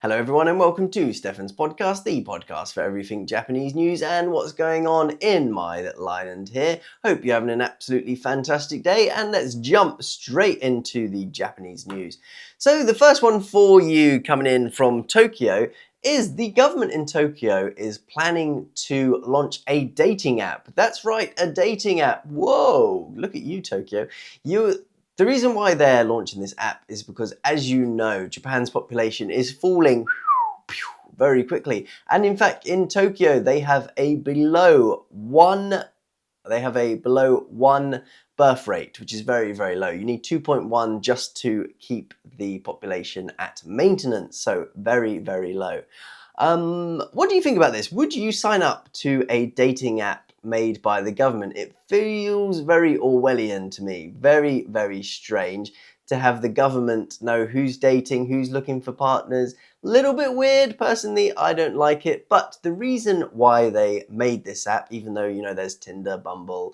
Hello everyone and welcome to Stefan's podcast, the podcast for everything Japanese news and what's going on in my little island here. Hope you're having an absolutely fantastic day and let's jump straight into the Japanese news. So the first one for you coming in from Tokyo is the government in Tokyo is planning to launch a dating app. That's right, a dating app. Whoa, look at you, Tokyo. The reason why they're launching this app is because, as you know, Japan's population is falling very quickly. And in fact, in Tokyo, they have a below one birth rate, which is very, very low. You need 2.1 just to keep the population at maintenance. So very, very low. What do you think about this? Would you sign up to a dating app made by the government? It feels very Orwellian to me. Very, very strange to have the government know who's dating, who's looking for partners. Little bit weird. Personally, I don't like it. But the reason why they made this app, even though, you know, there's Tinder, Bumble,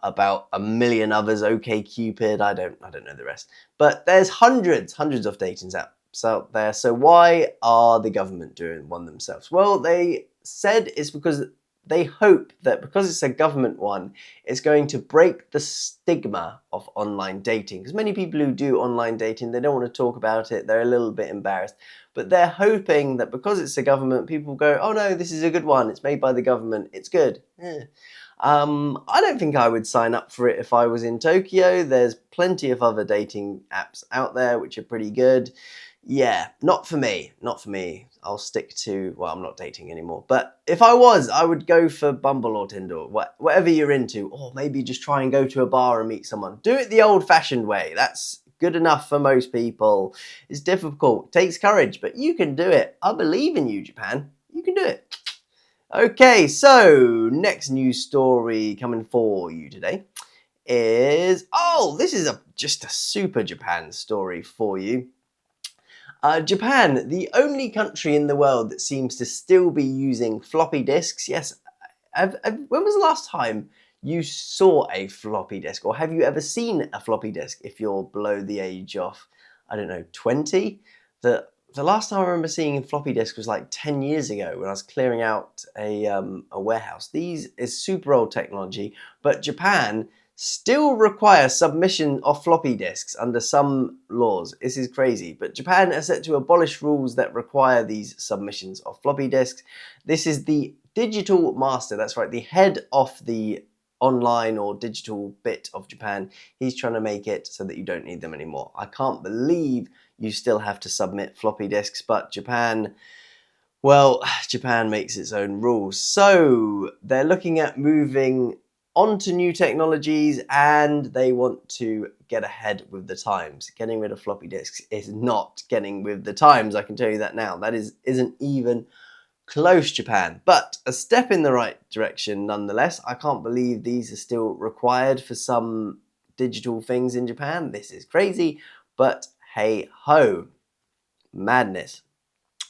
about a million others, OkCupid, I don't know the rest. But there's hundreds of dating apps out there. So why are the government doing one themselves? Well, they said it's because they hope that because it's a government one, it's going to break the stigma of online dating. Because many people who do online dating, they don't want to talk about it. They're a little bit embarrassed. But they're hoping that because it's a government, people go, oh no, this is a good one. It's made by the government. It's good. I don't think I would sign up for it if I was in Tokyo. There's plenty of other dating apps out there which are pretty good. Yeah, not for me. I'll stick to, well, I'm not dating anymore. But if I was, I would go for Bumble or Tinder, whatever you're into. Or maybe just try and go to a bar and meet someone. Do it the old-fashioned way. That's good enough for most people. It's difficult, takes courage, but you can do it. I believe in you, Japan. You can do it. Okay, so next news story coming for you today is, this is just a super Japan story for you. Japan, the only country in the world that seems to still be using floppy disks. Yes, when was the last time you saw a floppy disk? Or have you ever seen a floppy disk if you're below the age of, 20? The last time I remember seeing a floppy disk was like 10 years ago when I was clearing out a warehouse. These is super old technology, but Japan still require submission of floppy disks under some laws. This is crazy, but Japan is set to abolish rules that require these submissions of floppy disks. This is the digital master, that's right, the head of the online or digital bit of Japan. He's trying to make it so that you don't need them anymore. I can't believe you still have to submit floppy disks, but Japan makes its own rules. So they're looking at moving onto new technologies and they want to get ahead with the times. Getting rid of floppy disks is not getting with the times, I can tell you that now. That isn't even close, Japan. But a step in the right direction nonetheless. I can't believe these are still required for some digital things in Japan. This is crazy, but hey ho, madness.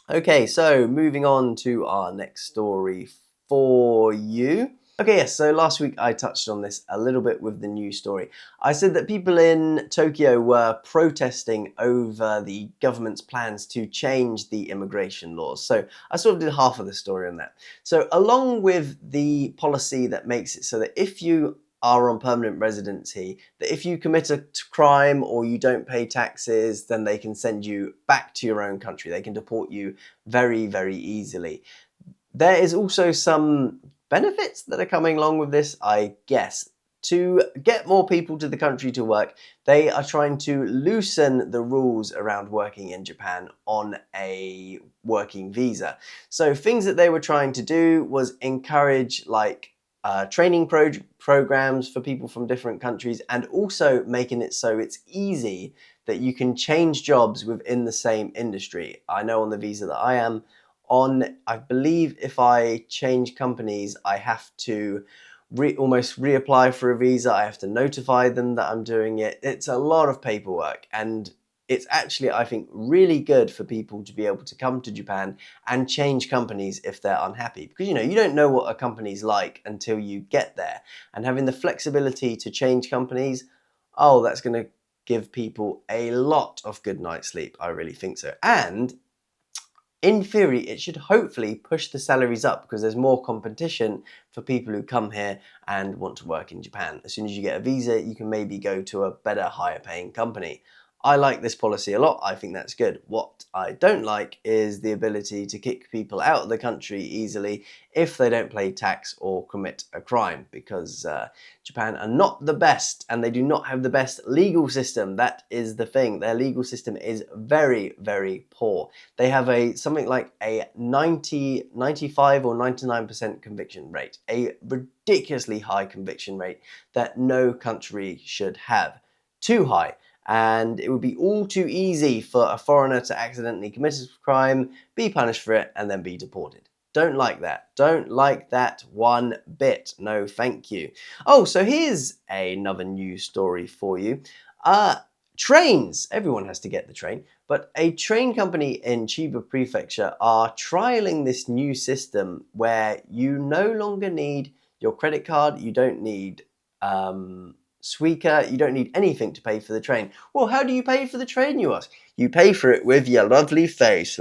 Okay, so moving on to our next story for you. Okay, yes, so last week I touched on this a little bit with the news story. I said that people in Tokyo were protesting over the government's plans to change the immigration laws. So I sort of did half of the story on that. So along with the policy that makes it so that if you are on permanent residency, that if you commit a crime or you don't pay taxes, then they can send you back to your own country. They can deport you very, very easily. There is also some benefits that are coming along with this, I guess. To get more people to the country to work, they are trying to loosen the rules around working in Japan on a working visa. So things that they were trying to do was encourage training programs for people from different countries and also making it so it's easy that you can change jobs within the same industry. I know on the visa that I am on, I believe if I change companies, I have to almost reapply for a visa. I have to notify them that I'm doing it. It's a lot of paperwork, and it's actually, I think, really good for people to be able to come to Japan and change companies if they're unhappy. Because, you don't know what a company's like until you get there. And having the flexibility to change companies, that's going to give people a lot of good night's sleep. I really think so. And in theory, it should hopefully push the salaries up because there's more competition for people who come here and want to work in Japan. As soon as you get a visa, you can maybe go to a better, higher paying company. I like this policy a lot. I think that's good. What I don't like is the ability to kick people out of the country easily if they don't pay tax or commit a crime, because Japan are not the best and they do not have the best legal system. That is the thing. Their legal system is very, very poor. They have something like a 90, 95 or 99% conviction rate, a ridiculously high conviction rate that no country should have. Too high. And it would be all too easy for a foreigner to accidentally commit a crime, be punished for it, and then be deported. Don't like that. Don't like that one bit. No, thank you. Oh, so here's another news story for you. Trains. Everyone has to get the train. But a train company in Chiba Prefecture are trialing this new system where you no longer need your credit card. You don't need Suica, you don't need anything to pay for the train. Well, how do you pay for the train, you ask? You pay for it with your lovely face.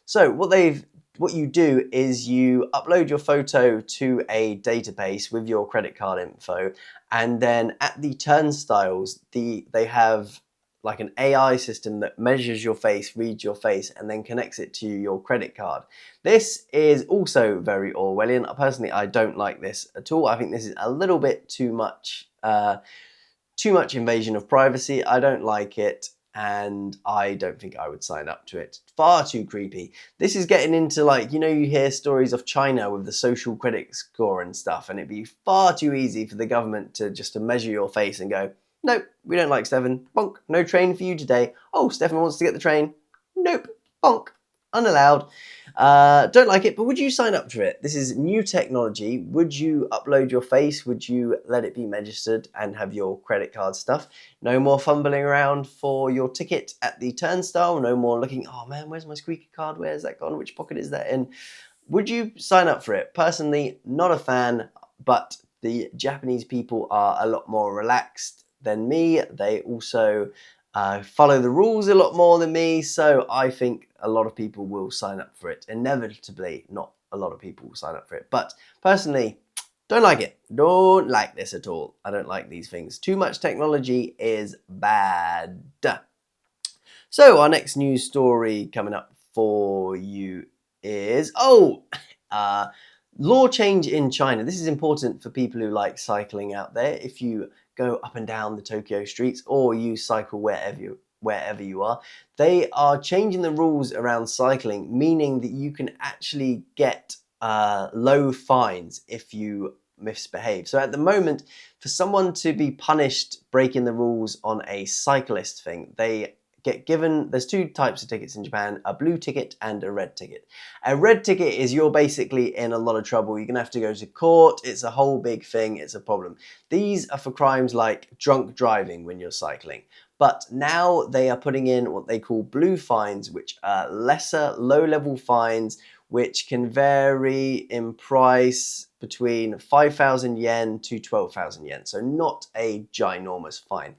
So what you do is you upload your photo to a database with your credit card info, and then at the turnstiles, they have like an AI system that measures your face, reads your face, and then connects it to your credit card. This is also very Orwellian. Personally, I don't like this at all. I think this is a little bit too much invasion of privacy. I don't like it, and I don't think I would sign up to it. Far too creepy. This is getting into, like, you hear stories of China with the social credit score and stuff, and it'd be far too easy for the government to measure your face and go, nope, we don't like Stefan. Bonk, no train for you today. Oh, Stefan wants to get the train. Nope, bonk, unallowed. Don't like it, but would you sign up to it? This is new technology. Would you upload your face? Would you let it be registered and have your credit card stuff? No more fumbling around for your ticket at the turnstile. No more looking, oh man, where's my squeaky card? Where's that gone? Which pocket is that in? Would you sign up for it? Personally, not a fan, but the Japanese people are a lot more relaxed than me. They also follow the rules a lot more than me, so I think a lot of people will sign up for it. Inevitably, not a lot of people will sign up for it, but personally, don't like it. Don't like this at all. I don't like these things. Too much technology is bad. So our next news story coming up for you is, law change in China. This is important for people who like cycling out there. If you go up and down the Tokyo streets or you cycle wherever you are, they are changing the rules around cycling, meaning that you can actually get low fines if you misbehave. So at the moment, for someone to be punished breaking the rules on a cyclist thing, they get given, there's two types of tickets in Japan, a blue ticket and a red ticket. A red ticket is you're basically in a lot of trouble. You're going to have to go to court. It's a whole big thing. It's a problem. These are for crimes like drunk driving when you're cycling. But now they are putting in what they call blue fines, which are lesser, low-level fines, which can vary in price between 5,000 yen to 12,000 yen. So not a ginormous fine.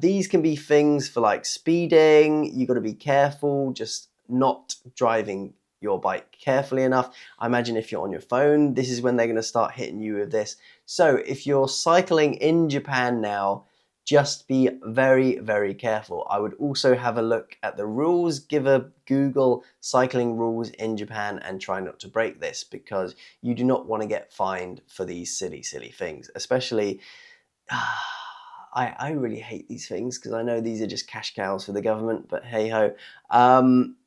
These can be things for like speeding. You got to be careful, just not driving your bike carefully enough. I imagine if you're on your phone, this is when they're going to start hitting you with this. So if you're cycling in Japan now, just be very, very careful. I would also have a look at the rules, give a Google cycling rules in Japan and try not to break this, because you do not want to get fined for these silly, silly things. Especially, I really hate these things because I know these are just cash cows for the government, but hey ho.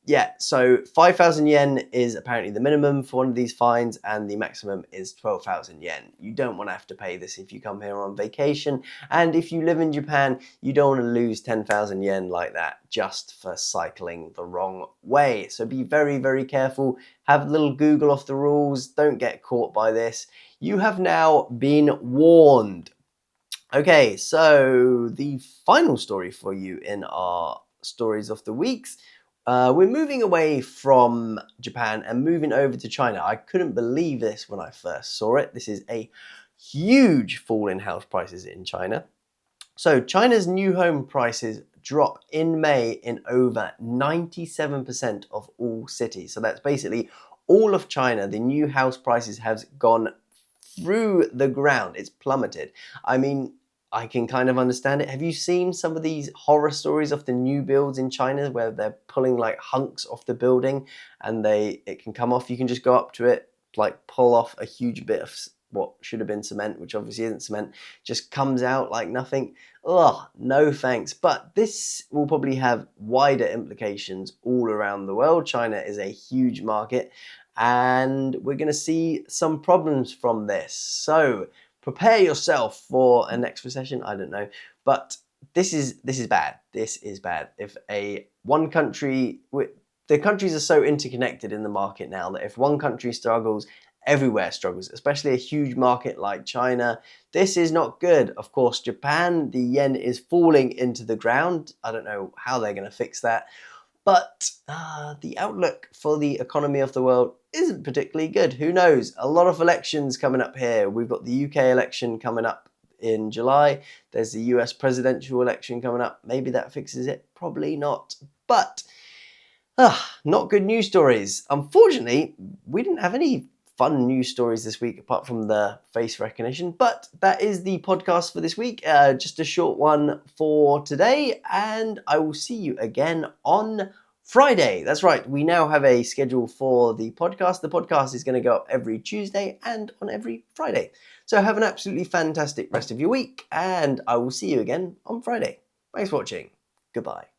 Yeah, so 5,000 yen is apparently the minimum for one of these fines, and the maximum is 12,000 yen. You don't want to have to pay this if you come here on vacation, and if you live in Japan, you don't want to lose 10,000 yen like that just for cycling the wrong way. So be very, very careful. Have a little Google of the rules. Don't get caught by this. You have now been warned. Okay, so the final story for you in our stories of the weeks. We're moving away from Japan and moving over to China. I couldn't believe this when I first saw it. This is a huge fall in house prices in China. So China's new home prices drop in May in over 97% of all cities. So that's basically all of China. The new house prices have gone through the ground. It's plummeted. I mean, I can kind of understand it. Have you seen some of these horror stories of the new builds in China where they're pulling like hunks off the building and it can come off? You can just go up to it, like pull off a huge bit of what should have been cement, which obviously isn't cement, just comes out like nothing. Ugh, no thanks. But this will probably have wider implications all around the world. China is a huge market, and we're going to see some problems from this. So prepare yourself for a next recession. I don't know, but this is bad. This is bad. If the countries are so interconnected in the market now that if one country struggles, everywhere struggles, especially a huge market like China. This is not good. Of course, Japan, the yen is falling into the ground. I don't know how they're going to fix that. But the outlook for the economy of the world isn't particularly good. Who knows? A lot of elections coming up here. We've got the UK election coming up in July. There's the US presidential election coming up. Maybe that fixes it. Probably not. But not good news stories. Unfortunately, we didn't have any fun news stories this week apart from the face recognition, but that is the podcast for this week. Just a short one for today, and I will see you again on Friday. That's right, we now have a schedule for the podcast. The podcast is going to go up every Tuesday and on every Friday. So have an absolutely fantastic rest of your week, and I will see you again on Friday. Thanks for watching. Goodbye.